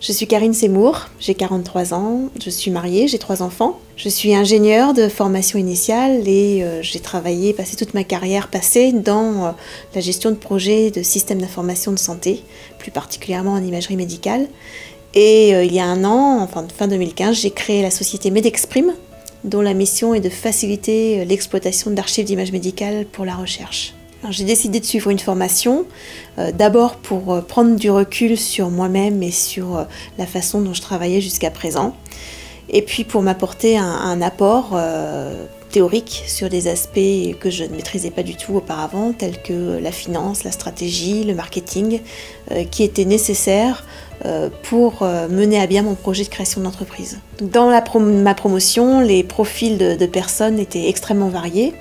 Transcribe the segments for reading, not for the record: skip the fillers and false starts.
Je suis Karine Seymour, j'ai 43 ans, je suis mariée, j'ai 3 enfants. Je suis ingénieure de formation initiale et j'ai passé toute ma carrière passée dans la gestion de projets de systèmes d'information de santé, plus particulièrement en imagerie médicale. Et il y a un an, enfin fin 2015, j'ai créé la société Medexprime, dont la mission est de faciliter l'exploitation d'archives d'images médicales pour la recherche. J'ai décidé de suivre une formation, d'abord pour prendre du recul sur moi-même et sur la façon dont je travaillais jusqu'à présent, et puis pour m'apporter un apport théorique sur des aspects que je ne maîtrisais pas du tout auparavant, tels que la finance, la stratégie, le marketing, qui étaient nécessaires pour mener à bien mon projet de création d'entreprise. Dans ma promotion, les profils de personnes étaient extrêmement variés.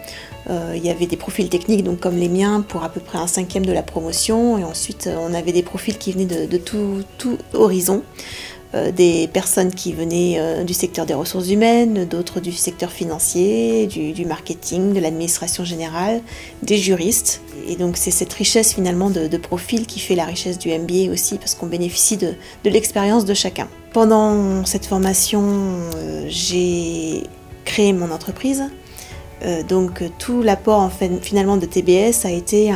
Il y avait des profils techniques donc comme les miens pour à peu près 1/5 de la promotion, et ensuite on avait des profils qui venaient de tout horizon, des personnes qui venaient du secteur des ressources humaines, d'autres du secteur financier, du marketing, de l'administration générale, des juristes. Et donc c'est cette richesse finalement de profils qui fait la richesse du MBA aussi, parce qu'on bénéficie de l'expérience de chacun. Pendant cette formation, j'ai créé mon entreprise. Donc tout l'apport finalement de TBS a été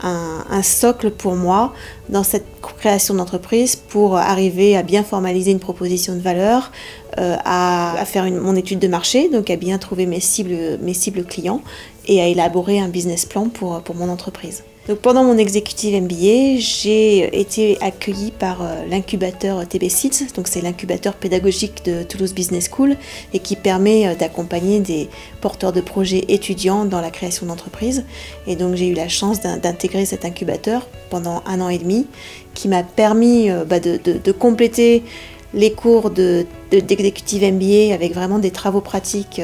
un socle pour moi dans cette création d'entreprise pour arriver à bien formaliser une proposition de valeur, à faire mon étude de marché, donc à bien trouver mes cibles clients et à élaborer un business plan pour mon entreprise. Donc pendant mon executive MBA, j'ai été accueillie par l'incubateur TB Seeds, donc c'est l'incubateur pédagogique de Toulouse Business School et qui permet d'accompagner des porteurs de projets étudiants dans la création d'entreprises. Et donc j'ai eu la chance d'intégrer cet incubateur pendant 1 an et demi, qui m'a permis de compléter les cours d'executive MBA avec vraiment des travaux pratiques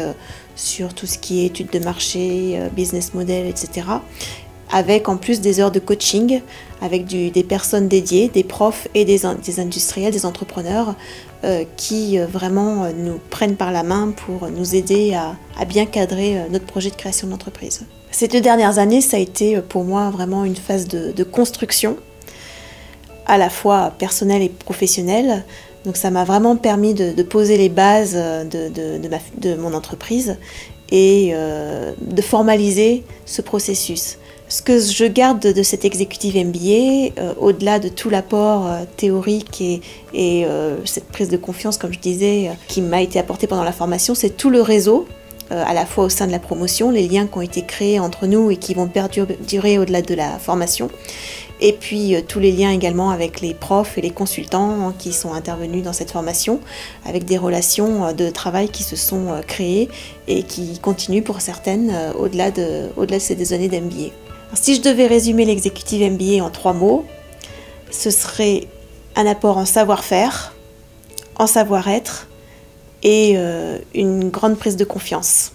sur tout ce qui est études de marché, business model, etc. Avec en plus des heures de coaching, avec des personnes dédiées, des profs et des industriels, des entrepreneurs qui vraiment nous prennent par la main pour nous aider à bien cadrer notre projet de création d'entreprise. Ces 2 dernières années, ça a été pour moi vraiment une phase de construction, à la fois personnelle et professionnelle. Donc ça m'a vraiment permis de poser les bases de mon entreprise et de formaliser ce processus. Ce que je garde de cet executive MBA, au-delà de tout l'apport théorique et cette prise de confiance, comme je disais, qui m'a été apportée pendant la formation, c'est tout le réseau, à la fois au sein de la promotion, les liens qui ont été créés entre nous et qui vont perdurer au-delà de la formation, et puis tous les liens également avec les profs et les consultants qui sont intervenus dans cette formation, avec des relations de travail qui se sont créées et qui continuent pour certaines au-delà de ces années d'MBA. Si je devais résumer l'executive MBA en 3 mots, ce serait un apport en savoir-faire, en savoir-être et une grande prise de confiance.